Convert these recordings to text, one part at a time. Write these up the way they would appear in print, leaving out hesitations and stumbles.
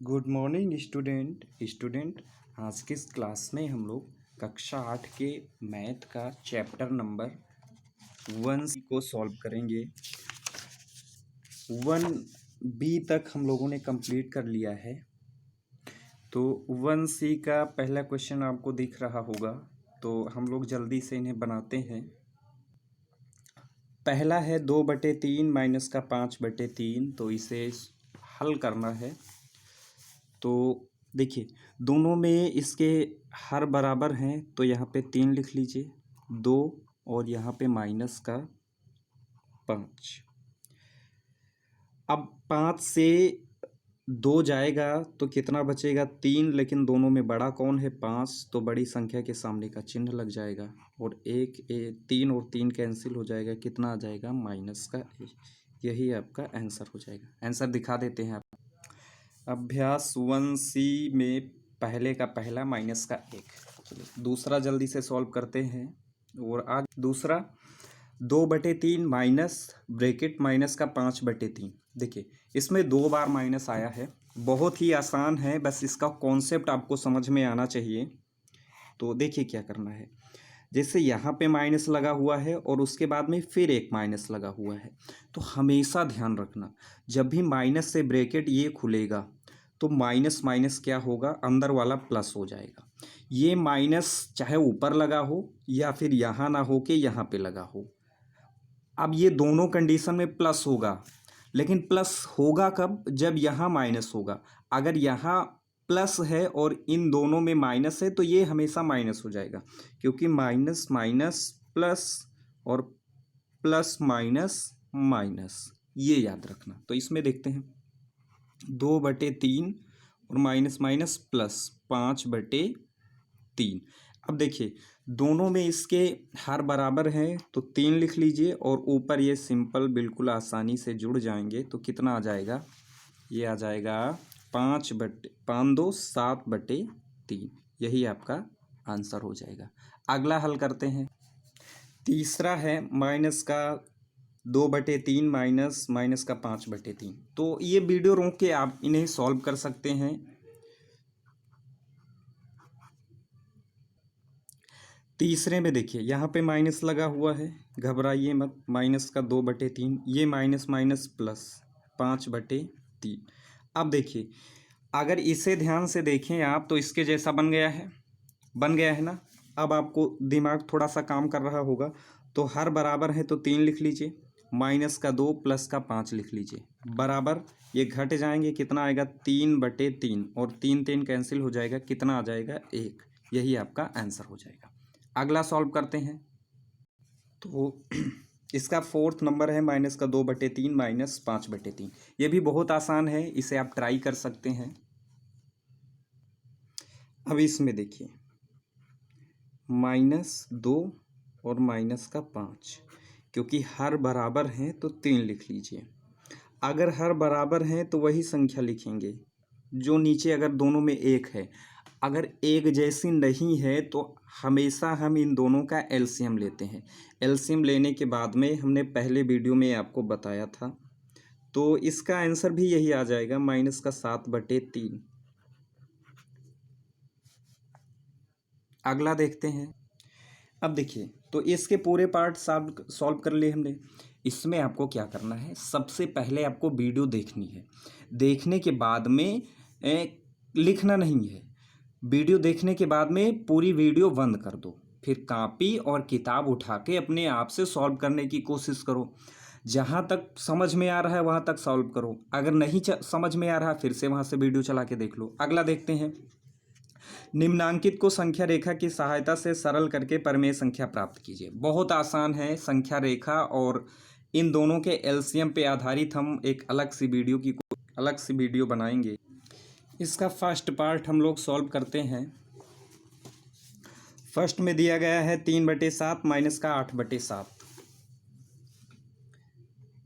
Good morning student. आज की इस क्लास में हम लोग कक्षा 8 के मैथ का चैप्टर नंबर 1 को सॉल्व करेंगे। 1B तक हम लोगों ने कंप्लीट कर लिया है। तो 1C का पहला क्वेश्चन आपको दिख रहा होगा, तो हम लोग जल्दी से इन्हें बनाते हैं। पहला है 2/3 माइनस का 5/3, तो इसे हल करना है। तो देखिए, दोनों में इसके हर बराबर हैं, तो यहाँ पे 3 लिख लीजिए, 2 और यहाँ पे माइनस का 5। अब 5 से 2 जाएगा तो कितना बचेगा? 3। लेकिन दोनों में बड़ा कौन है? 5। तो बड़ी संख्या के सामने का चिन्ह लग जाएगा और 3 और 3 कैंसिल हो जाएगा। कितना आ जाएगा? -1। यही आपका आंसर हो जाएगा। आंसर दिखा देते हैं आप। अभ्यास 1C में पहले का पहला माइनस का 1। दूसरा जल्दी से सॉल्व करते हैं। और आज दूसरा 2/3 माइनस ब्रैकेट माइनस का 5/3। देखिए, इसमें 2 बार माइनस आया है। बहुत ही आसान है, बस इसका कॉन्सेप्ट आपको समझ में आना चाहिए। तो देखिए क्या करना है। जैसे यहाँ पे माइनस लगा हुआ है और उसके बाद में फिर एक माइनस लगा हुआ है, तो हमेशा ध्यान रखना, जब भी माइनस से ब्रैकेट ये खुलेगा तो माइनस माइनस क्या होगा? अंदर वाला प्लस हो जाएगा। ये माइनस चाहे ऊपर लगा हो या फिर यहाँ ना हो के यहाँ पे लगा हो। अब ये दोनों कंडीशन में प्लस होगा, लेकिन प्लस होगा कब? जब यहाँ माइनस होगा। अगर यहाँ प्लस है और इन दोनों में माइनस है तो ये हमेशा माइनस हो जाएगा, क्योंकि माइनस माइनस प्लस और प्लस माइनस माइनस, ये याद रखना। तो इसमें देखते हैं 2/3 और माइनस माइनस प्लस 5/3। अब देखिए, दोनों में इसके हर बराबर हैं, तो 3 लिख लीजिए और ऊपर ये सिंपल बिल्कुल आसानी से जुड़ जाएंगे। तो कितना आ जाएगा? ये आ जाएगा 5/2 7/3। यही आपका आंसर हो जाएगा। अगला हल करते हैं। तीसरा है माइनस का 2/3 माइनस का 5/3। तो ये वीडियो रोक के आप इन्हें सॉल्व कर सकते हैं। तीसरे में देखिए, यहाँ पे माइनस लगा हुआ है, घबराइए मत। माइनस का 2/3, ये माइनस माइनस प्लस 5/3। अब देखिए, अगर इसे ध्यान से देखें आप तो इसके जैसा बन गया है ना। अब आपको दिमाग थोड़ा सा काम कर रहा होगा। तो हर बराबर है तो 3 लिख लीजिए, माइनस का 2 प्लस का 5 लिख लीजिए, बराबर। ये घट जाएंगे, कितना आएगा? 3/3 और 3 3 कैंसिल हो जाएगा। कितना आ जाएगा? 1। यही आपका आंसर हो जाएगा। अगला सॉल्व करते हैं। तो इसका फोर्थ नंबर है माइनस का 2/3 माइनस 5/3। ये भी बहुत आसान है, इसे आप ट्राई कर सकते हैं। अब इसमें देखिए, -2 और माइनस का 5, क्योंकि हर बराबर हैं तो 3 लिख लीजिए। अगर हर बराबर हैं तो वही संख्या लिखेंगे जो नीचे, अगर दोनों में एक है। अगर एक जैसी नहीं है तो हमेशा हम इन दोनों का एलसीएम लेते हैं। एलसीएम लेने के बाद में हमने पहले वीडियो में आपको बताया था, तो इसका आंसर भी यही आ जाएगा, माइनस का 7/3। अगला देखते हैं। अब देखिए, तो इसके पूरे पार्ट सॉल्व कर लिए हमने। इसमें आपको क्या करना है? सबसे पहले आपको वीडियो देखनी है। देखने के बाद में लिखना नहीं है। वीडियो देखने के बाद में पूरी वीडियो बंद कर दो, फिर कॉपी और किताब उठा के अपने आप से सॉल्व करने की कोशिश करो। जहाँ तक समझ में आ रहा है वहाँ तक सॉल्व करो। अगर नहीं समझ में आ रहा, फिर से वहाँ से वीडियो चला के देख लो। अगला देखते हैं। निम्नांकित को संख्या रेखा की सहायता से सरल करके परिमेय संख्या प्राप्त कीजिए। बहुत आसान है संख्या रेखा, और इन दोनों के एलसीएम पे आधारित हम एक अलग सी वीडियो बनाएंगे। इसका फर्स्ट पार्ट हम लोग सॉल्व करते हैं। फर्स्ट में दिया गया है 3/7 माइनस का 8/7।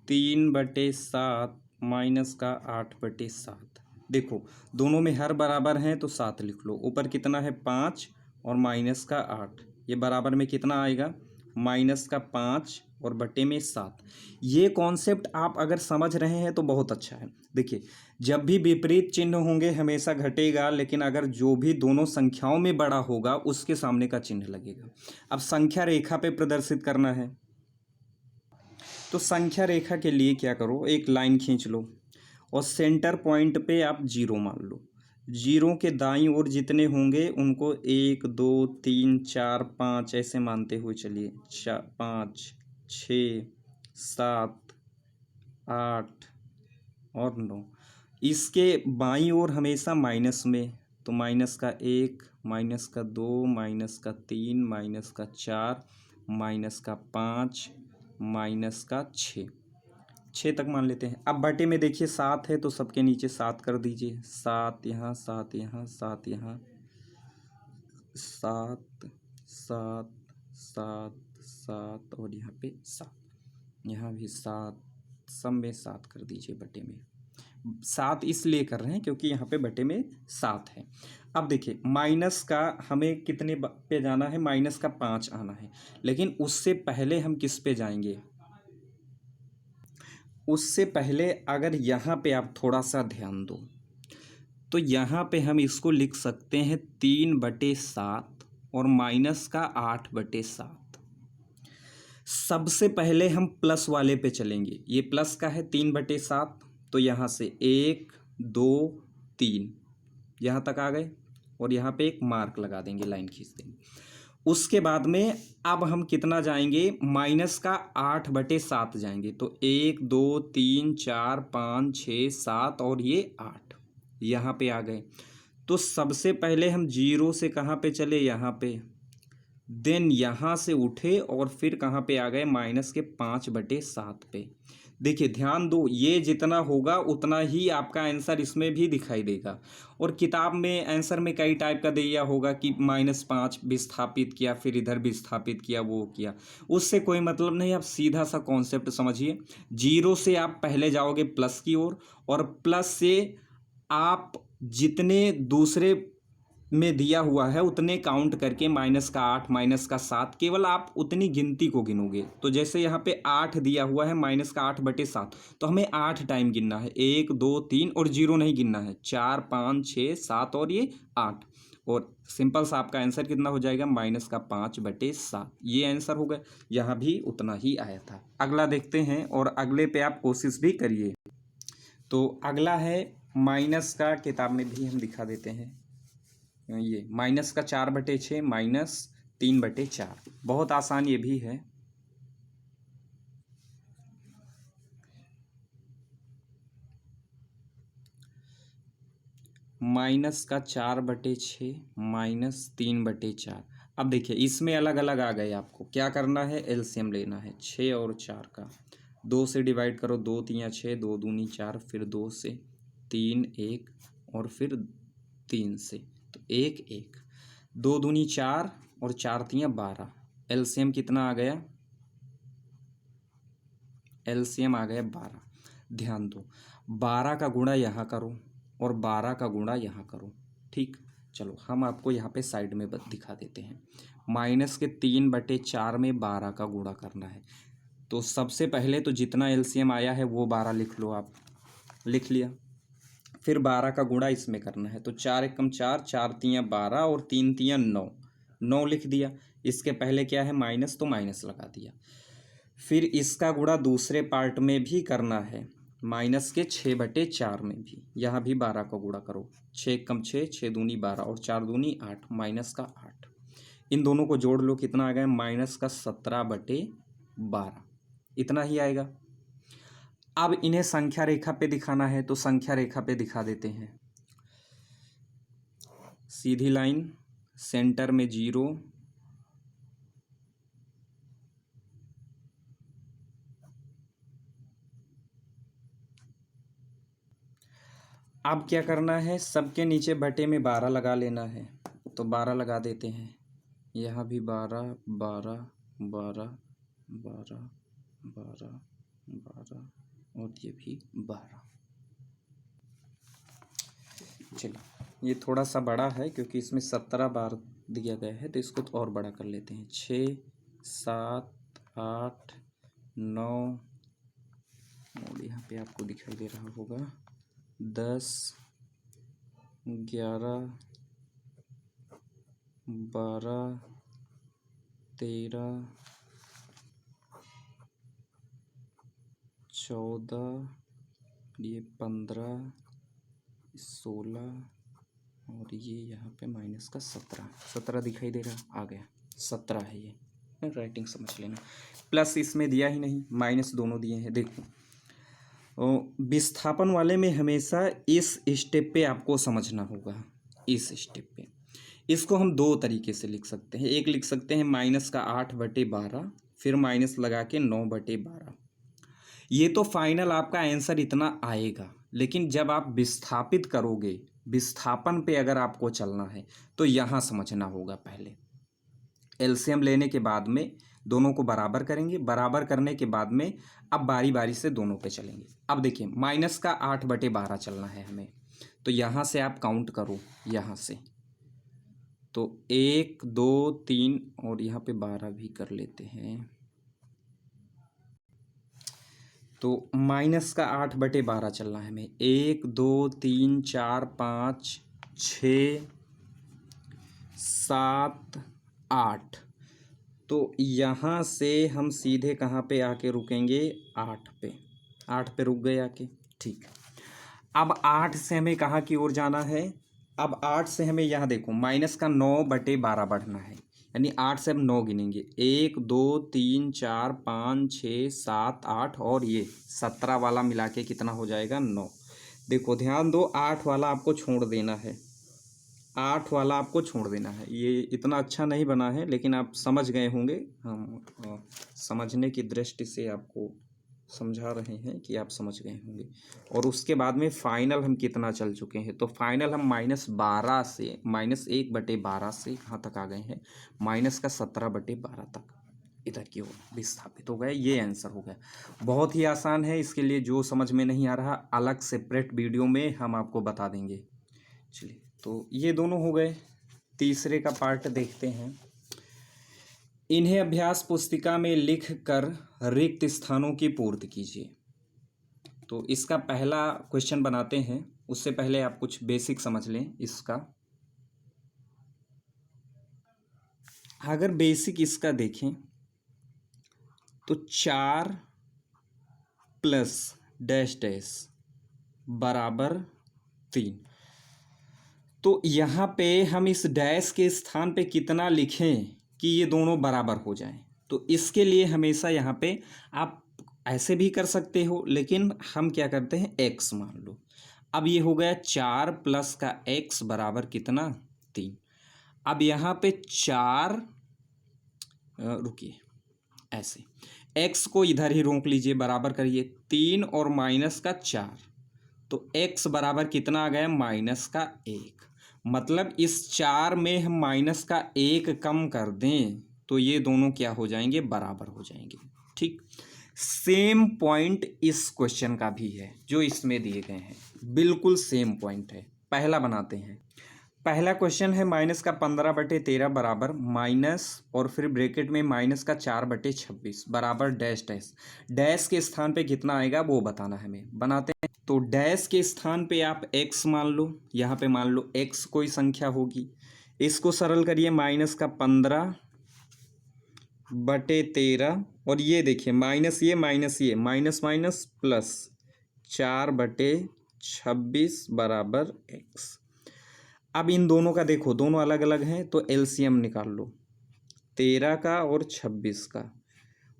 3/7 माइनस का 8/7। देखो, दोनों में हर बराबर हैं तो 7 लिख लो। ऊपर कितना है? 5 और माइनस का 8। ये बराबर में कितना आएगा? -का 5 और बटे में 7। ये कॉन्सेप्ट आप अगर समझ रहे हैं तो बहुत अच्छा है। देखिए, जब भी विपरीत चिन्ह होंगे हमेशा घटेगा, लेकिन अगर जो भी दोनों संख्याओं में बड़ा होगा उसके सामने का चिन्ह लगेगा। अब संख्या रेखा पे प्रदर्शित करना है, तो संख्या रेखा के लिए क्या करो, एक लाइन खींच लो और सेंटर पॉइंट पे आप 0 मान लो। 0 के दाईं ओर जितने होंगे उनको 1 2 3 4 5 ऐसे मानते हुए चलिए। 5 6 7 8 और 9। इसके बाईं ओर हमेशा माइनस में, तो माइनस का 1, माइनस का 2, माइनस का 3, माइनस का 4, माइनस का 5, माइनस का 6 तक मान लेते हैं। अब बटे में देखिए 7 है तो सबके नीचे 7 कर दीजिए। 7 यहाँ, 7 यहाँ, 7 यहाँ, 7 7 7 7 और यहाँ पे 7, यहाँ भी 7, सब में 7 कर दीजिए बटे में। 7 इसलिए कर रहे हैं क्योंकि यहाँ पे बटे में 7 है। अब देखिए माइनस का हमें कितने पे जाना है, माइनस का 5 आना है, लेकिन उससे पहले हम किस पे जाएंगे, उससे पहले अगर यहाँ पे आप थोड़ा सा ध्यान दो तो यहाँ पे हम इसको लिख सकते हैं 3/7 और माइनस का 8/7। सबसे पहले हम प्लस वाले पे चलेंगे। ये प्लस का है 3/7, तो यहाँ से 1 2 3 यहाँ तक आ गए और यहाँ पे एक मार्क लगा देंगे, लाइन खींच देंगे। उसके बाद में अब हम कितना जाएंगे, माइनस का 8/7 जाएंगे, तो 1 2 3 4 5 6 7 और ये 8 यहाँ पे आ गए। तो सबसे पहले हम 0 से कहाँ पे चले, यहाँ पे, देन यहाँ से उठे और फिर कहाँ पे आ गए, माइनस के 5/7 पे। देखिए ध्यान दो, ये जितना होगा उतना ही आपका आंसर इसमें भी दिखाई देगा। और किताब में आंसर में कई टाइप का दिया होगा कि -5 विस्थापित किया, फिर इधर विस्थापित किया, वो किया, उससे कोई मतलब नहीं। आप सीधा सा कॉन्सेप्ट समझिए। 0 से आप पहले जाओगे प्लस की ओर, और प्लस से आप जितने दूसरे में दिया हुआ है उतने काउंट करके, माइनस का 8 माइनस का 7, केवल आप उतनी गिनती को गिनोगे। तो जैसे यहाँ पे 8 दिया हुआ है, माइनस का 8/7, तो हमें 8 टाइम गिनना है, 1 2 3 और 0 नहीं गिनना है, 4 5 6 7 और ये 8। और सिंपल सा आपका आंसर कितना हो जाएगा, माइनस का 5/7। ये आंसर हो गया, यहाँ भी उतना ही आया था। अगला देखते हैं और अगले पे आप कोशिश भी करिए। तो अगला है माइनस का, किताब में भी हम दिखा देते हैं। ये माइनस का 4/6 माइनस 3/4, बहुत आसान ये भी है। माइनस का 4/6 माइनस 3/4। अब देखिए इसमें अलग अलग आ गए, आपको क्या करना है, एलसीएम लेना है 6 और 4 का। 2 से डिवाइड करो, 2 3 6, 2 दूनी 4, फिर 2 से 3 1 और फिर 3 से, तो 1 1, 2 दूनी 4 और 4 3 12। एलसीएम कितना आ गया, एलसीएम आ गया 12। ध्यान दो, 12 का गुणा यहाँ करो और 12 का गुणा यहाँ करो। ठीक, चलो हम आपको यहाँ पे साइड में दिखा देते हैं। माइनस के 3/4 में 12 का गुणा करना है। तो सबसे पहले तो जितना एलसीएम आया है वो 12 लिख लो, आप लिख लिया। फिर 12 का गुणा इसमें करना है, तो 4 एकम 4, 4 3 12 और 3 3 9, 9 लिख दिया। इसके पहले क्या है, माइनस, तो माइनस लगा दिया। फिर इसका गुणा दूसरे पार्ट में भी करना है, माइनस के 6/4 में भी, यहाँ भी 12 का गुणा करो। 6 एकम 6, 6 दूनी 12 और 4 दूनी 8, माइनस का 8। इन दोनों को जोड़ लो, कितना आ गया, माइनस का 17/12। इतना ही आएगा। अब इन्हें संख्या रेखा पे दिखाना है, तो संख्या रेखा पे दिखा देते हैं। सीधी लाइन, सेंटर में 0, अब क्या करना है, सबके नीचे बटे में 12 लगा लेना है, तो 12 लगा देते हैं। यहाँ भी 12 12 12 12 12 12 और ये भी 12। चलो ये थोड़ा सा बड़ा है क्योंकि इसमें 17 बार दिया गया है, तो इसको तो और बड़ा कर लेते हैं। 6 7 8 9 और यहाँ पे आपको दिखाई दे रहा होगा 10, 11, 12, 13, 14, ये 15, 16 और ये यहाँ पे माइनस का 17 दिखाई दे रहा, आ गया 17 है ये, राइटिंग समझ लेना। प्लस इसमें दिया ही नहीं, माइनस दोनों दिए हैं। देखो विस्थापन वाले में हमेशा इस स्टेप पे आपको समझना होगा, इस स्टेप पे। इसको हम दो तरीके से लिख सकते हैं। एक लिख सकते हैं माइनस का 8/12, फिर माइनस लगा के 9/12। ये तो फाइनल आपका आंसर इतना आएगा, लेकिन जब आप विस्थापित करोगे, विस्थापन पे अगर आपको चलना है तो यहाँ समझना होगा। पहले एलसीएम लेने के बाद में दोनों को बराबर करेंगे, बराबर करने के बाद में अब बारी बारी से दोनों पे चलेंगे। अब देखिए माइनस का 8/12 चलना है हमें, तो यहाँ से आप काउंट करो, यहाँ से तो 1 2 3 और यहाँ पे 12 भी कर लेते हैं। तो माइनस का 8/12 चलना है हमें। 1 2 3 4 5 6 7 8। तो यहाँ से हम सीधे कहाँ पे आके रुकेंगे, 8 पे। 8 पे रुक गए आके, ठीक। अब 8 से हमें कहाँ की ओर जाना है, अब 8 से हमें यहाँ देखो माइनस का 9/12 बढ़ना है, यानी 8 से हम 9 गिनेंगे। 1 2 3 4 5 6 7 8 और ये 17 वाला मिला के कितना हो जाएगा, 9। देखो ध्यान दो, 8 वाला आपको छोड़ देना है, 8 वाला आपको छोड़ देना है। ये इतना अच्छा नहीं बना है, लेकिन आप समझ गए होंगे। हम समझने की दृष्टि से आपको समझा रहे हैं कि आप समझ गए होंगे। और उसके बाद में फाइनल हम कितना चल चुके हैं, तो फाइनल हम -12 से -1/12 से कहाँ तक आ गए हैं, माइनस का 17/12 तक इधर की ओर विस्थापित हो गए। ये आंसर हो गया। बहुत ही आसान है, इसके लिए जो समझ में नहीं आ रहा अलग सेपरेट वीडियो में हम आपको बता देंगे। चलिए, तो ये दोनों हो गए। तीसरे का पार्ट देखते हैं। इन्हें अभ्यास पुस्तिका में लिख कर रिक्त स्थानों की पूर्ति कीजिए। तो इसका पहला क्वेश्चन बनाते हैं, उससे पहले आप कुछ बेसिक समझ लें इसका। अगर बेसिक इसका देखें तो 4 प्लस डैश डैश बराबर 3। तो यहाँ पे हम इस डैश के स्थान पे कितना लिखें कि ये दोनों बराबर हो जाएं। तो इसके लिए हमेशा यहाँ पे आप ऐसे भी कर सकते हो, लेकिन हम क्या करते हैं, x मान लो। अब ये हो गया 4 प्लस का x बराबर कितना, 3। अब यहाँ पे 4 रुकिए, ऐसे x को इधर ही रोक लीजिए, बराबर करिए 3 और माइनस का 4। तो x बराबर कितना आ गया, माइनस का 1। मतलब इस 4 में हम माइनस का 1 कम कर दें तो ये दोनों क्या हो जाएंगे, बराबर हो जाएंगे। ठीक, सेम पॉइंट इस क्वेश्चन का भी है जो इसमें दिए गए हैं, बिल्कुल सेम पॉइंट है। पहला बनाते हैं। पहला क्वेश्चन है माइनस का 15/13 बराबर माइनस और फिर ब्रैकेट में माइनस का 4/26 बराबर डैश डैश। डैश के स्थान पे कितना आएगा वो बताना है हमें। बनाते हैं। तो डैश के स्थान पे आप x मान लो, यहाँ पे मान लो x कोई संख्या होगी। इसको सरल करिए, माइनस का 15/13 और ये देखिए माइनस ये माइनस माइनस प्लस 4/26 बराबर x। अब इन दोनों का देखो, दोनों अलग अलग हैं तो एलसीएम निकाल लो, 13 का और 26 का।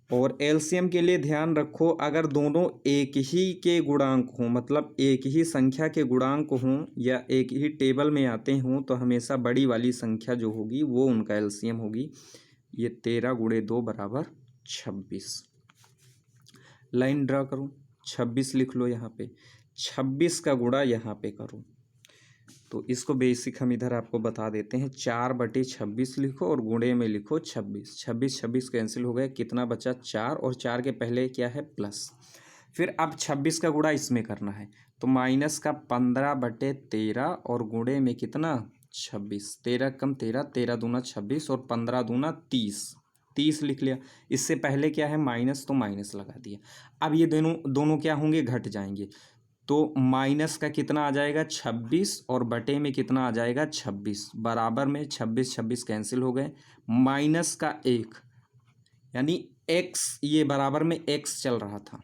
और एलसीएम के लिए ध्यान रखो, अगर दोनों एक ही के गुणांक हों, मतलब एक ही संख्या के गुणांक हों या एक ही टेबल में आते हों, तो हमेशा बड़ी वाली संख्या जो होगी वो उनका एलसीएम होगी। ये 13 × 2 बराबर 26। लाइन ड्रा करो, 26 लिख लो यहाँ पे, 26 का गुणा यहाँ पे करो। तो इसको बेसिक हम इधर आपको बता देते हैं, 4/26 लिखो और गुणे में लिखो 26। 26 कैंसिल हो गए, कितना बचा, 4, और 4 के पहले क्या है, प्लस। फिर अब 26 का गुणा इसमें करना है, तो माइनस का 15/13 और गुणे में कितना, 26। 13 कम 13, 13 दूना 26 और 15 दूना 30। 30 लिख लिया। इससे पहले क्या है माइनस, तो माइनस लगा दिया। अब ये दोनों दोनों क्या होंगे, घट जाएंगे। तो माइनस का कितना आ जाएगा 26 और बटे में कितना आ जाएगा 26, बराबर में 26 26 कैंसिल हो गए। माइनस का 1 यानी x, ये बराबर में x चल रहा था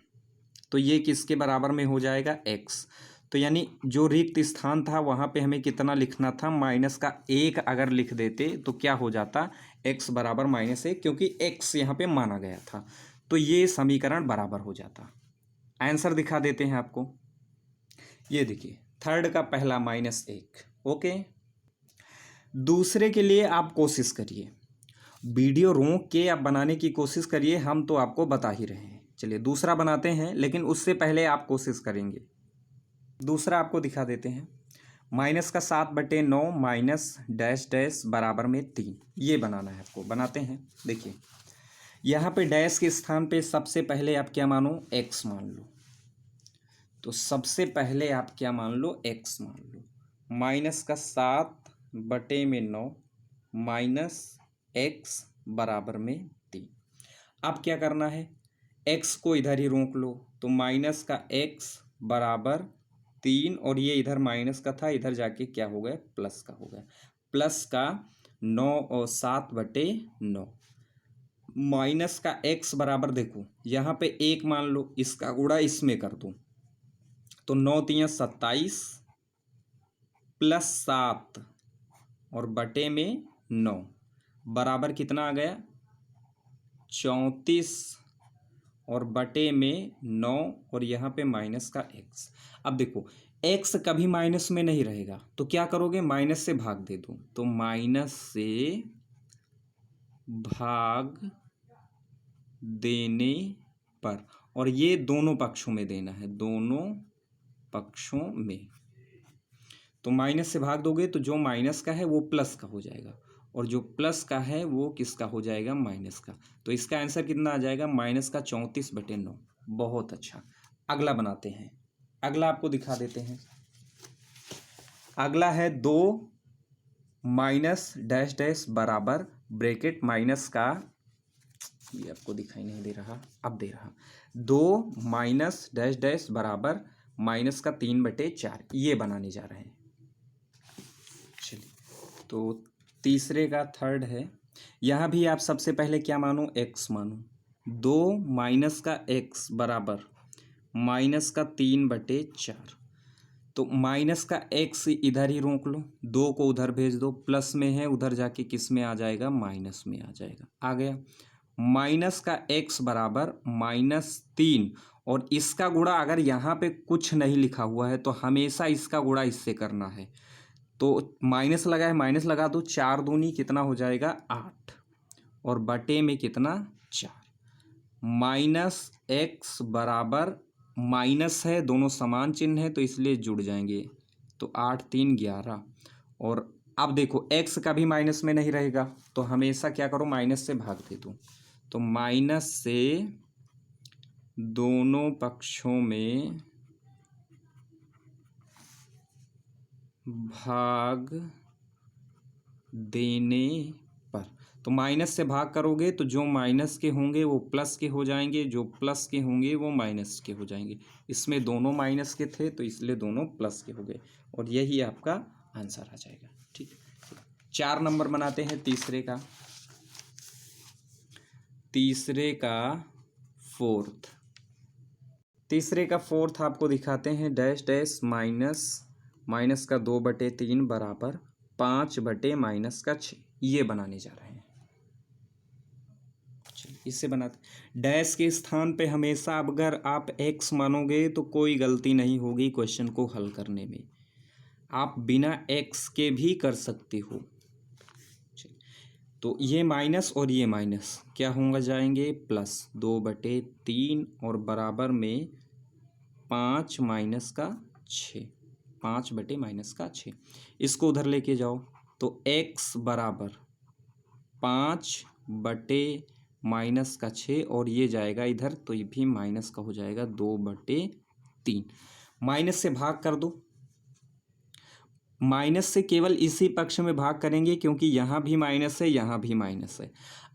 तो ये किसके बराबर में हो जाएगा x। तो यानी जो रिक्त स्थान था वहाँ पे हमें कितना लिखना था, माइनस का 1 अगर लिख देते तो क्या हो जाता, x बराबर -1, क्योंकि x यहाँ पे माना गया था। तो ये समीकरण बराबर हो जाता। आंसर दिखा देते हैं आपको। ये देखिए थर्ड का पहला -1। ओके, दूसरे के लिए आप कोशिश करिए, वीडियो रोक के आप बनाने की कोशिश करिए, हम तो आपको बता ही रहे हैं। चलिए दूसरा बनाते हैं, लेकिन उससे पहले आप कोशिश करेंगे। दूसरा आपको दिखा देते हैं। माइनस का 7/9 माइनस डैश डैश बराबर में 3, ये बनाना है आपको। बनाते हैं। देखिए यहाँ पे डैश के स्थान पे सबसे पहले आप क्या मानो, x मान लो। तो सबसे पहले आप क्या मान लो, x मान लो। माइनस का 7/9 माइनस x बराबर में 3। अब क्या करना है, x को इधर ही रोक लो। तो माइनस का x बराबर 3 और ये इधर माइनस का था, इधर जाके क्या हो गया, प्लस का हो गया। प्लस का 9 और 7/9 माइनस का x बराबर, देखो यहाँ पे 1 मान लो, इसका गुणा इसमें कर दो। तो 9 तियां 27 प्लस 7 और बटे में 9 बराबर कितना आ गया, 34 और बटे में 9 और यहाँ पे माइनस का x। अब देखो x कभी माइनस में नहीं रहेगा, तो क्या करोगे, माइनस से भाग दे दो। तो माइनस से भाग देने पर, और ये दोनों पक्षों में देना है, दोनों पक्षों में। तो माइनस से भाग दोगे तो जो माइनस का है वो प्लस का हो जाएगा, और जो प्लस का है वो किसका हो जाएगा, माइनस का। तो इसका आंसर कितना आ जाएगा, माइनस का 34/9। बहुत अच्छा। अगला बनाते हैं। अगला आपको दिखा देते हैं। अगला है 2 माइनस डैश डैश बराबर ब्रैकेट माइनस का, ये आपको दिखाई नहीं दे रहा, अब दे रहा। 2 माइनस डैश डैश बराबर माइनस का 3/4, ये बनाने जा रहे हैं। चलिए तो तीसरे का थर्ड है। यहाँ भी आप सबसे पहले क्या मानो, x मानो। 2 माइनस का x बराबर माइनस का 3/4। तो माइनस का x इधर ही रोक लो, 2 को उधर भेज दो, प्लस में है उधर जाके किस में आ जाएगा, माइनस में आ जाएगा। आ गया। माइनस का x बराबर -3, और इसका गुणा अगर यहाँ पे कुछ नहीं लिखा हुआ है तो हमेशा इसका गुणा इससे करना है। तो माइनस लगा है, माइनस लगा दो, 4 दूनी कितना हो जाएगा 8, और बटे में कितना 4। माइनस x बराबर माइनस है, दोनों समान चिन्ह है तो इसलिए जुड़ जाएंगे। तो 8 3 11, और अब देखो x का भी माइनस में नहीं रहेगा, तो हमेशा क्या करो, माइनस से भाग दे दो। तो माइनस से दोनों पक्षों में भाग देने पर, तो माइनस से भाग करोगे तो जो माइनस के होंगे वो प्लस के हो जाएंगे, जो प्लस के होंगे वो माइनस के हो जाएंगे। इसमें दोनों माइनस के थे तो इसलिए दोनों प्लस के हो गए, और यही आपका आंसर आ जाएगा। ठीक, 4 नंबर बनाते हैं तीसरे का। तीसरे का फोर्थ, तीसरे का फोर्थ आपको दिखाते हैं। डैश डैश माइनस का 2/3 बराबर 5/-6, ये बनाने जा रहे हैं। चलिए इससे बनाते। डैश के स्थान पे हमेशा अगर आप x मानोगे तो कोई गलती नहीं होगी क्वेश्चन को हल करने में, आप बिना x के भी कर सकते हो। तो ये माइनस और ये माइनस क्या होंगे, जाएंगे प्लस 2/3 और बराबर में 5 - 6, 5/-6। इसको उधर लेके जाओ तो x बराबर 5/-6, और ये जाएगा इधर तो ये भी माइनस का हो जाएगा 2/3। माइनस से भाग कर दो, माइनस से केवल इसी पक्ष में भाग करेंगे क्योंकि यहाँ भी माइनस है, यहाँ भी माइनस है।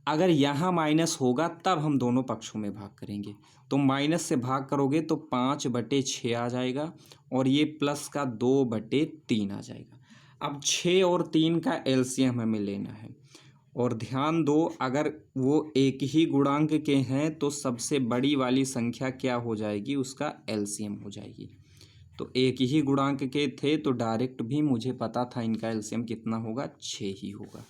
अगर यहाँ माइनस होगा तब हम दोनों पक्षों में भाग करेंगे। तो माइनस से भाग करोगे तो 5/6 आ जाएगा और ये प्लस का 2/3 आ जाएगा। अब 6 और 3 का एलसीएम हमें लेना है। और ध्यान दो, अगर वो एक ही गुणांक के हैं तो सबसे बड़ी वाली संख्या क्या हो जाएगी, उसका एलसीएम हो जाएगी। तो एक ही गुणांक के थे तो डायरेक्ट भी मुझे पता था इनका एलसीएम कितना होगा, 6 ही होगा।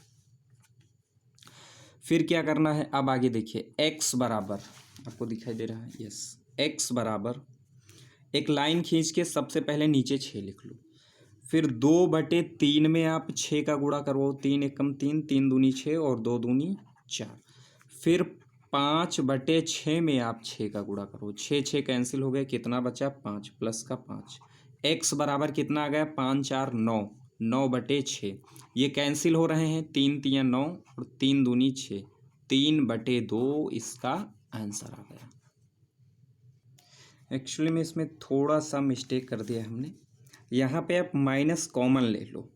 फिर क्या करना है, अब आगे देखिए, x बराबर, आपको दिखाई दे रहा है, यस, x बराबर, एक लाइन खींच के सबसे पहले नीचे 6 लिख लो। फिर 2/3 में आप 6 का गुणा करो, 3 एकम 3, 3 दूनी 6 और 2 दूनी 4। फिर 5/6 में आप 6 का गुणा करो, 6 6 कैंसिल हो गए, कितना बचा, 5 प्लस का 5। x बराबर कितना आ गया, 5 4 9, 9/6। ये कैंसिल हो रहे हैं, 3 3 9 और 3 दूनी 6, 3/2 इसका आंसर आ गया। एक्चुअली में इसमें थोड़ा सा मिस्टेक कर दिया हमने। यहाँ पे आप माइनस कॉमन ले लो,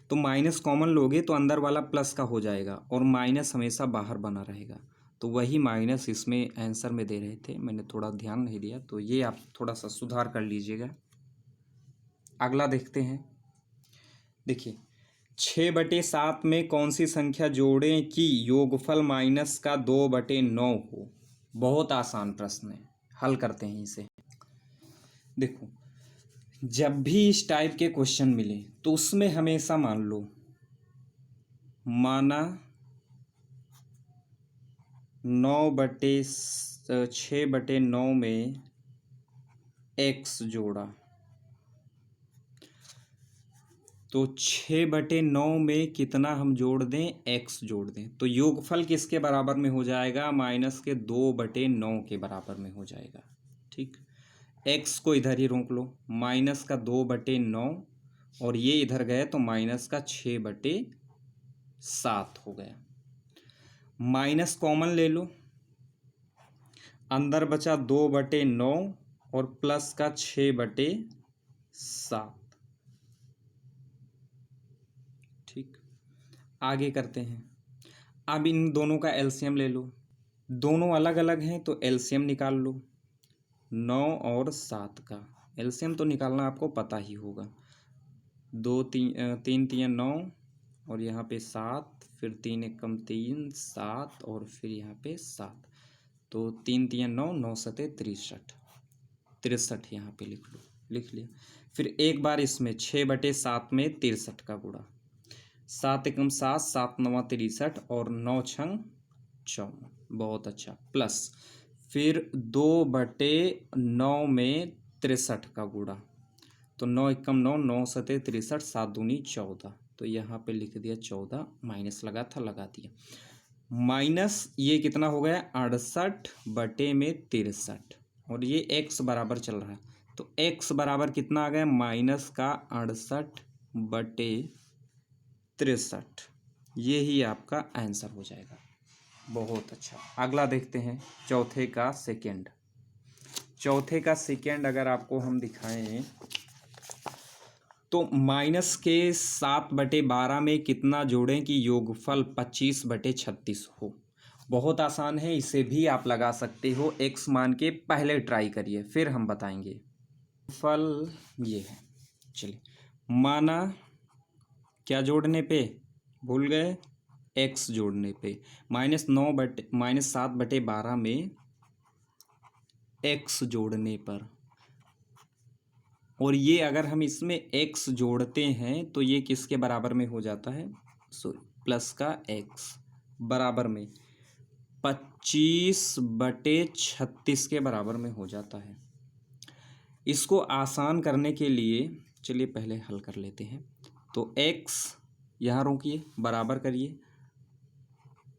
तो माइनस कॉमन लोगे तो अंदर वाला प्लस का हो जाएगा और माइनस हमेशा बाहर बना रहेगा। तो वही माइनस इसमें आंसर में दे रहे थे, मैंने थोड़ा ध्यान नहीं दिया, तो ये आप थोड़ा सा सुधार कर लीजिएगा। अगला देखते हैं। देखिए, 6/7 में कौन सी संख्या जोड़ें कि योगफल माइनस का 2/9 हो। बहुत आसान प्रश्न है, हल करते हैं इसे। देखो, जब भी इस टाइप के क्वेश्चन मिले तो उसमें हमेशा मान लो, माना 6/9 में x जोड़ा, तो 6/9 में कितना हम जोड़ दें, x जोड़ दें, तो योगफल किसके बराबर में हो जाएगा, माइनस के 2/9 के बराबर में हो जाएगा। ठीक, x को इधर ही रोक लो, माइनस का 2/9 और ये इधर गए तो माइनस का 6/7 हो गया। माइनस कॉमन ले लो, अंदर बचा 2/9 और प्लस का 6/7। ठीक, आगे करते हैं। अब इन दोनों का एलसीएम ले लो, दोनों अलग अलग हैं तो एलसीएम निकाल लो। 9 और 7 का एलसीएम तो निकालना आपको पता ही होगा। 3 3 9 और यहाँ पे 7, फिर 3 एकम 3, 7 और फिर यहाँ पे 7, तो 3 3 9, 9 7 63, 63 यहाँ पे लिख लो, लिख लिया। फिर एक बार इसमें 6/7 में 63 का गुणा, 7 एकम 7, 7 9 63 और 9 6 54, बहुत अच्छा, प्लस फिर 2/9 में 63 का गुणा, तो 9 एकम 9, 9 7 63, 7 दूनी 14, तो यहाँ पे लिख दिया 14, माइनस लगा था लगा दिया। माइनस ये कितना हो गया, 68/63 और ये x बराबर चल रहा है, तो x बराबर कितना आ गया, माइनस का 68/63, ये ही आपका आंसर हो जाएगा। बहुत अच्छा, अगला देखते हैं, चौथे का सेकेंड। चौथे का सेकेंड अगर आपको हम दिखाएं तो माइनस के 7/12 में कितना जोड़ें कि योगफल 25/36 हो। बहुत आसान है, इसे भी आप लगा सकते हो, x मान के पहले ट्राई करिए फिर हम बताएंगे। फल ये है, चलिए, माना क्या जोड़ने पे भूल गए, x जोड़ने पे, -7/12 में x जोड़ने पर, और ये अगर हम इसमें x जोड़ते हैं तो ये किसके बराबर में हो जाता है, सॉरी, प्लस का x बराबर में 25/36 के बराबर में हो जाता है। इसको आसान करने के लिए चलिए पहले हल कर लेते हैं। तो x यहाँ रोकिए, बराबर करिए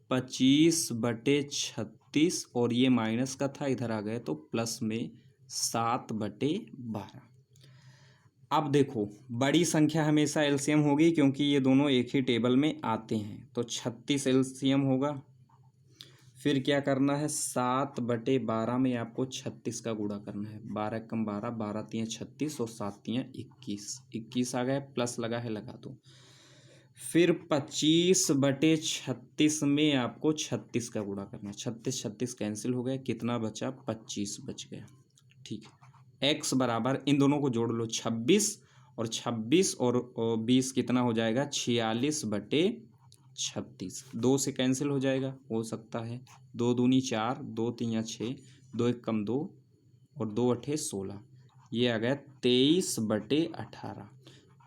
25/36 और ये माइनस का था, इधर आ गए तो प्लस में 7/12। अब देखो, बड़ी संख्या हमेशा एलसीएम होगी क्योंकि ये दोनों एक ही टेबल में आते हैं, तो 36 एलसीएम होगा। फिर क्या करना है, 7/12 में आपको 36 का गुणा करना है। 12 कम 12, 12 तियाँ 36 और 7 तियाँ 21, 21 आ गया, प्लस लगा है लगा दो। फिर 25/36 में आपको 36 का गुणा करना है। 36 36 कैंसिल हो गया, कितना बचा, 25 बच गया। ठीक है, एक्स बराबर इन दोनों को जोड़ लो, 26 और 26 और 20 कितना हो जाएगा, 46/36। 2 से कैंसिल हो जाएगा, हो सकता है, 2 दूनी 4, 2 तियाँ 6, 2 एक कम 2 और 2 अठे 16, ये आ गया 23/18।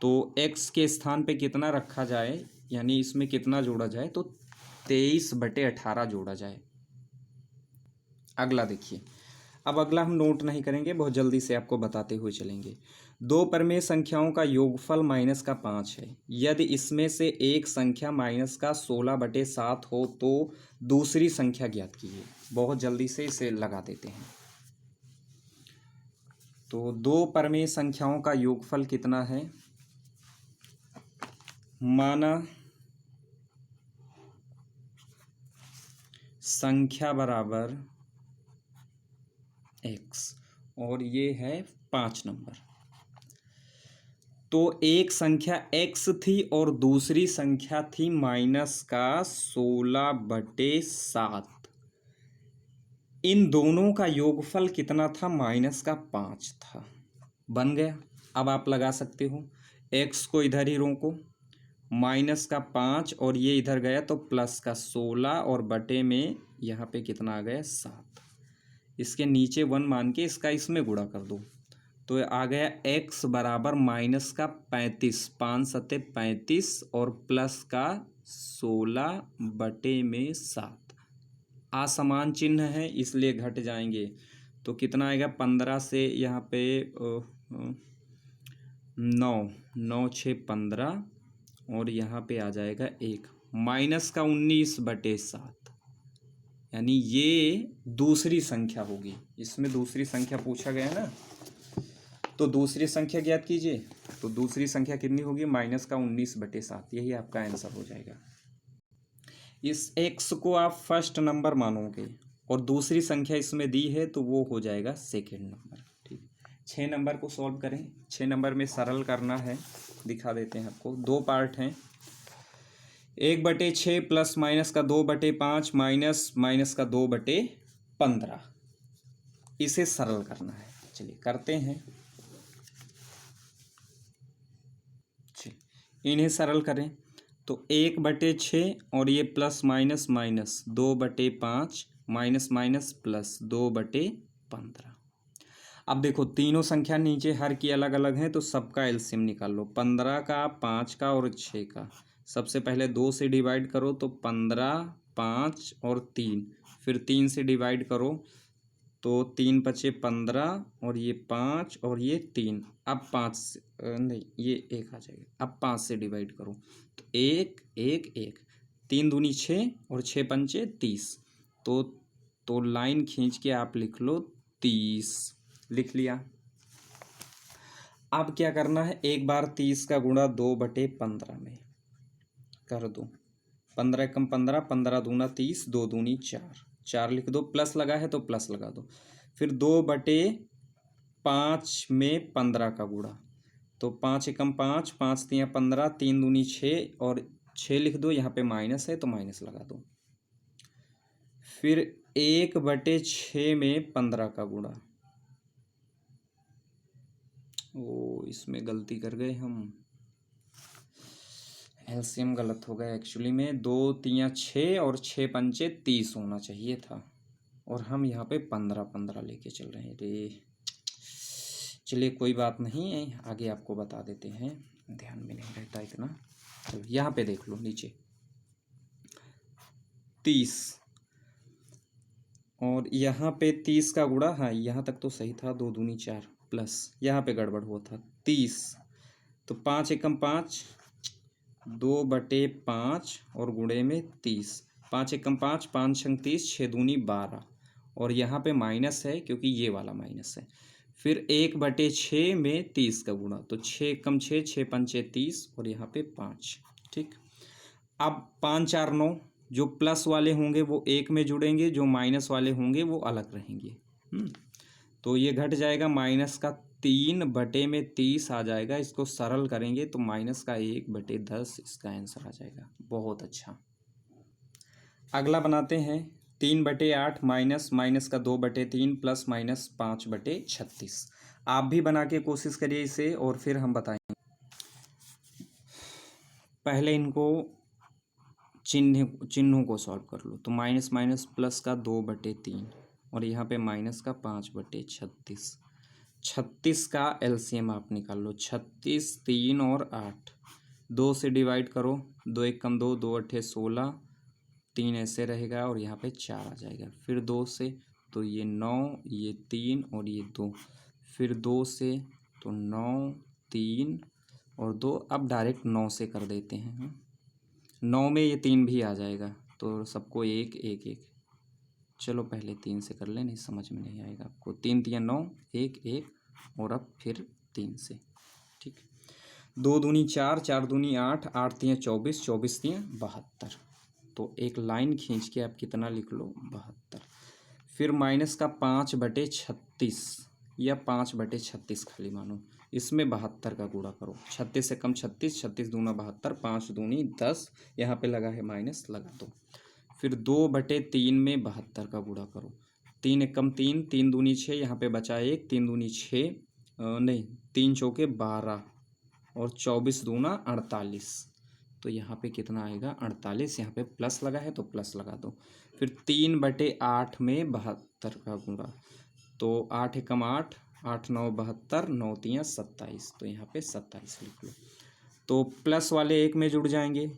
तो x के स्थान पे कितना रखा जाए, यानी इसमें कितना जोड़ा जाए, तो 23/18 जोड़ा जाए। अगला देखिए, अब अगला हम नोट नहीं करेंगे, बहुत जल्दी से आपको बताते हुए चलेंगे। दो परमेय संख्याओं का योगफल -5 है। यदि इसमें से एक संख्या -16/7 हो तो दूसरी संख्या ज्ञात कीजिए। बहुत जल्दी से इसे लगा देते हैं। तो दो परमेय संख्याओं का योगफल कितना है, माना संख्या बराबर x और ये है 5 नंबर। तो एक संख्या x थी और दूसरी संख्या थी -16/7। इन दोनों का योगफल कितना था, -5 था। बन गया। अब आप लगा सकते हो, x को इधर ही रोको, -5 और ये इधर गया तो +16 और बटे में यहाँ पे कितना आ गया, 7। इसके नीचे 1 मान के इसका इसमें गुणा कर दो, तो आ गया x बराबर -35, 5 सत्ते 35 और +16/7। असमान चिन्ह है इसलिए घट जाएंगे, तो कितना आएगा, 15 से यहाँ पे 9, 9 6 15 और यहाँ पे आ जाएगा 1, -19/7। यानी ये दूसरी संख्या होगी। इसमें दूसरी संख्या पूछा गया ना, तो दूसरी संख्या ज्ञात कीजिए। तो दूसरी संख्या कितनी होगी, -19/7। यही आपका आंसर हो जाएगा। इस x को आप फर्स्ट नंबर मानोगे और दूसरी संख्या इसमें दी है तो वो हो जाएगा सेकेंड नंबर। ठीक, 6 नंबर को सॉल्व करें। 6 नंबर में सरल करना है, दिखा देते हैं आपको। 2 पार्ट हैं, 1/6 प्लस माइनस का 2/5 माइनस माइनस का 2/15। इसे सरल करना है, चलिए करते हैं। चलिए इन्हें सरल करें, तो 1/6 और ये plus minus minus 2/5 minus minus plus 2/15। अब देखो तीनों संख्या नीचे हर की अलग अलग हैं, तो सबका एलसीएम निकाल लो। 15 का, 5 का और 6 का। सबसे पहले 2 से डिवाइड करो तो 15, 5 और 3। फिर 3 से डिवाइड करो तो 3 बचे 15 और ये 5 और ये 3। अब 5 से नहीं, ये 1 आ जाएगा। अब 5 से डिवाइड करो तो 1 1 1, 3 दूनी 6 और 6 पंचे 30। तो लाइन खींच के आप लिख लो 30। लिख लिया। अब क्या करना है, एक बार 30 का गुणा 2/15 में कर दो। 15 एकम 15, 15 दूना 30, 2 दूनी 4, 4 लिख दो। प्लस लगा है तो प्लस लगा दो। फिर 2/5 में 15 का गुणा, तो 5 एकम 5, 5 तियाँ 15, 3 दूनी 6 और 6 लिख दो। यहाँ पे माइनस है तो माइनस लगा दो। फिर 1/6 में 15 का गुणा, ओ इसमें गलती कर गए हम, एलसीएम गलत हो गया एक्चुअली में। 2 तियाँ 6 और 6 पंचे 30 होना चाहिए था, और हम यहाँ पे 15 15 लेके चल रहे हैं रे। चलिए कोई बात नहीं है, आगे आपको बता देते हैं, ध्यान में नहीं रहता इतना। चलो यहाँ पे देख लो नीचे 30 और यहाँ पे 30 का गुणा, हाँ यहाँ तक तो सही था, 2 दूनी 4 प्लस यहाँ पे गड़बड़ हुआ था 30। तो 5 एकम 5, 2/5 और गुणे में 30। 5 एकम 5, 5 छंग 30, 6 दूनी 12 और यहाँ पे माइनस है क्योंकि ये वाला माइनस है। फिर 1/6 में 30 का गुणा, तो 6 एकम 6, 6 पंचे 30 और यहाँ पे 5। ठीक, अब 5 4 9, जो प्लस वाले होंगे वो एक में जुड़ेंगे, जो माइनस वाले होंगे वो अलग रहेंगे। तो ये घट जाएगा, माइनस का 3/30 आ जाएगा। इसको सरल करेंगे तो माइनस का 1/10 इसका आंसर आ जाएगा। बहुत अच्छा। अगला बनाते हैं 3/8 माइनस माइनस का 2/3 प्लस माइनस 5/36। आप भी बना के कोशिश करिए इसे और फिर हम बताएंगे। पहले इनको चिन्हों को सॉल्व कर लो। तो माइनस माइनस प्लस का 2/3 और यहाँ पे माइनस का 5/36। 36 का एलसीएम आप निकाल लो। 36, 3 और 8, 2 से डिवाइड करो। 2 एक कम 2, 2 अट्ठे 16, 3 ऐसे रहेगा और यहाँ पे 4 आ जाएगा। फिर 2 से तो ये 9, ये 3 और ये 2, फिर 2 से तो 9, 3 और 2। अब डायरेक्ट 9 से कर देते हैं। 9 में ये 3 भी आ जाएगा तो सबको 1 1 1। चलो पहले 3 से कर लें, नहीं समझ में नहीं आएगा आपको। 3 3 9, 1 1 और अब फिर 3 से। ठीक, 2 दूनी 4, 4 दूनी 8, 8 3 24, 24 3 72। तो एक लाइन खींच के आप कितना लिख लो, 72। फिर माइनस का 5/36 या 5/36 खाली मानो, इसमें 72 का गुणा करो। 36 से कम 36, 36 दूना 72, 5 दूनी 10, यहाँ पे लगा है माइनस, लगा दो। फिर 2/3 में 72 का गुणा करो। 3 एक कम 3, 3 दूनी 6, यहाँ पे बचा 1, 3 दूनी 6, नहीं 3 चौके 12 और 24 दूना 48। तो यहाँ पे कितना आएगा, 48। यहाँ पे प्लस लगा है तो प्लस लगा दो। फिर 3/8 में 72 का गुणा, तो 8 एकम 8, 8 9 72, 9 3 27। तो यहाँ पे 27 लिख लो। तो प्लस वाले एक में जुड़ जाएंगे,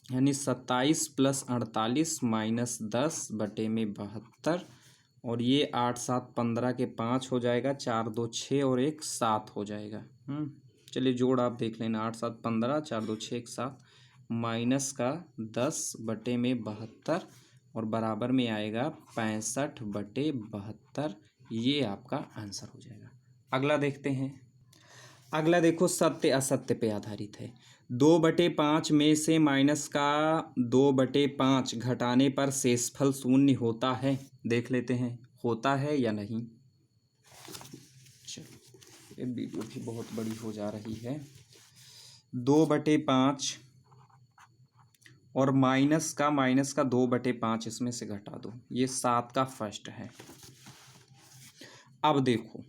यानी 27 + 48 माइनस 10/72। और ये 8 7 15 के 5 हो जाएगा, 4 2 6 और 1 7 हो जाएगा। चलिए जोड़ आप देख लेना। 8 7 15, 4 2 6 1 7 माइनस का 10/72 और बराबर में आएगा 65/72। ये आपका आंसर हो जाएगा। अगला देखते हैं। अगला देखो, सत्य असत्य पे आधारित है। 2/5 में से माइनस का 2/5 घटाने पर शेषफल शून्य होता है। देख लेते हैं होता है या नहीं। चलो, ये वीडियो भी बहुत बड़ी हो जा रही है। 2/5 और माइनस का 2/5 इसमें से घटा दो, ये 7 का फर्स्ट है। अब देखो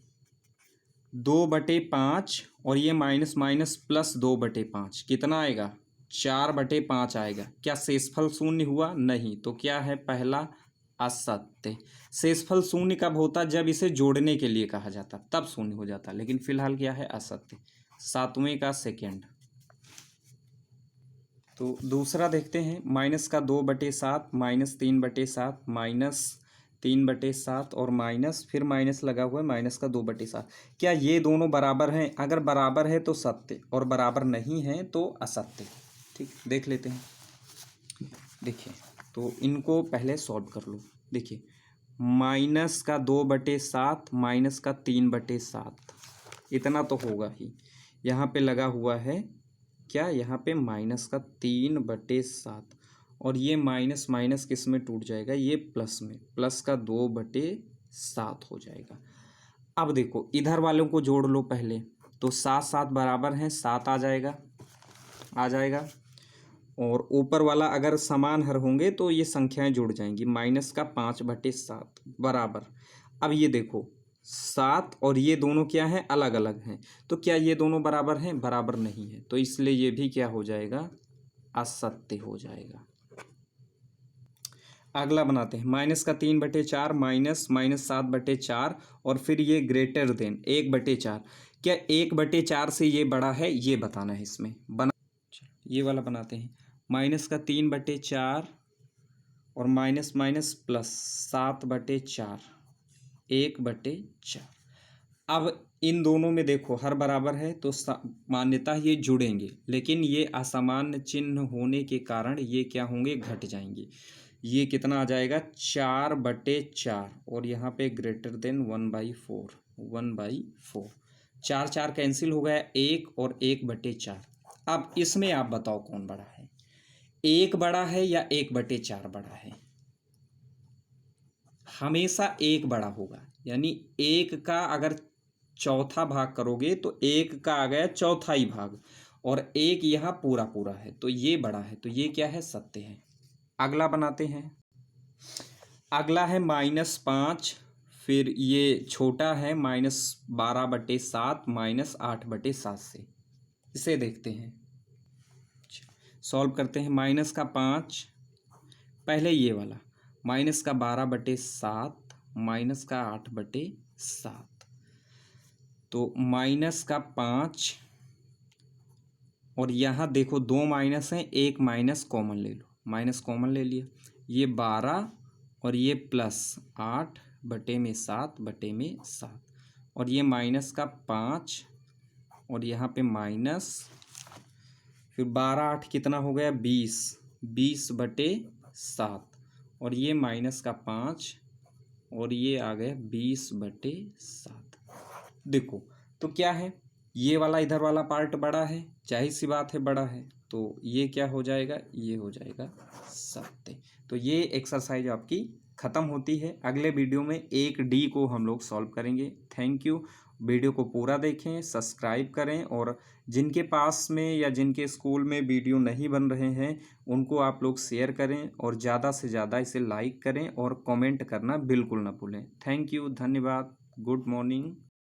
2/5 और ये माइनस माइनस प्लस 2/5 कितना आएगा, 4/5 आएगा। क्या शेषफल शून्य हुआ, नहीं। तो क्या है, पहला असत्य। शेषफल शून्य कब होता, जब इसे जोड़ने के लिए कहा जाता तब शून्य हो जाता, लेकिन फिलहाल क्या है, असत्य। 7वें का सेकेंड। तो दूसरा देखते हैं, माइनस का 2/7 माइनस 3/7 माइनस 3/7 और माइनस, फिर माइनस लगा हुआ है, माइनस का 2/7। क्या ये दोनों बराबर हैं, अगर बराबर है तो सत्य और बराबर नहीं है तो असत्य। ठीक, देख लेते हैं। देखिए तो इनको पहले सॉल्व कर लो। देखिए माइनस का 2/7 माइनस का 3/7 इतना तो होगा ही। यहाँ पे लगा हुआ है क्या, यहाँ पे माइनस का 3/7 और ये माइनस माइनस किस में टूट जाएगा, ये प्लस में, प्लस का 2/7 हो जाएगा। अब देखो इधर वालों को जोड़ लो पहले, तो 7 7 बराबर हैं, 7 आ जाएगा, आ जाएगा। और ऊपर वाला अगर समान हर होंगे तो ये संख्याएं जुड़ जाएंगी। माइनस का 5/7 बराबर। अब ये देखो 7 और ये दोनों क्या हैं, अलग अलग हैं। तो क्या ये दोनों बराबर हैं, बराबर नहीं है, तो इसलिए ये भी क्या हो जाएगा, असत्य हो जाएगा। अगला बनाते हैं, माइनस का 3/4 माइनस माइनस 7/4 और फिर ये ग्रेटर देन 1/4। क्या 1/4 से ये बड़ा है, ये बताना है इसमें। बना, ये वाला बनाते हैं। माइनस का 3/4 और माइनस माइनस प्लस 7/4, 1/4। अब इन दोनों में देखो हर बराबर है तो मान्यता ये जुड़ेंगे, लेकिन ये असामान्य चिन्ह होने के कारण ये क्या होंगे, घट जाएंगे। ये कितना आ जाएगा, 4/4 और यहाँ पे ग्रेटर देन 1/4, 1/4। 4 4 कैंसिल हो गया, 1 और 1/4। अब इसमें आप बताओ कौन बड़ा है। 1 बड़ा है या 1/4 बड़ा है? हमेशा 1 बड़ा होगा, यानी 1 का अगर चौथा भाग करोगे तो 1 का आ गया चौथाई भाग, और 1 यहाँ पूरा पूरा है तो ये बड़ा है, तो ये क्या है? सत्य है। अगला बनाते हैं। अगला है -5, फिर ये छोटा है -12/7 -8/7 से। इसे देखते हैं, सॉल्व करते हैं। -5, पहले ये वाला -12/7 -8/7, तो -5, और यहाँ देखो 2 माइनस हैं, एक माइनस कॉमन ले लो, माइनस कॉमन ले लिया, ये 12 और ये +8/7/7, और ये -5 और यहाँ पे माइनस, फिर 12 8 कितना हो गया? 20/7, और ये -5 और ये आ गया 20/7। देखो तो क्या है, ये वाला इधर वाला पार्ट बड़ा है, जाहिर सी बात है बड़ा है, तो ये क्या हो जाएगा? ये हो जाएगा सत्य। तो ये एक्सरसाइज आपकी ख़त्म होती है। अगले वीडियो में 1D को हम लोग सॉल्व करेंगे। Thank you. वीडियो को पूरा देखें, सब्सक्राइब करें, और जिनके पास में या जिनके स्कूल में वीडियो नहीं बन रहे हैं उनको आप लोग शेयर करें, और ज़्यादा से ज़्यादा इसे लाइक करें और कमेंट करना बिल्कुल ना भूलें। थैंक यू, धन्यवाद, गुड मॉर्निंग।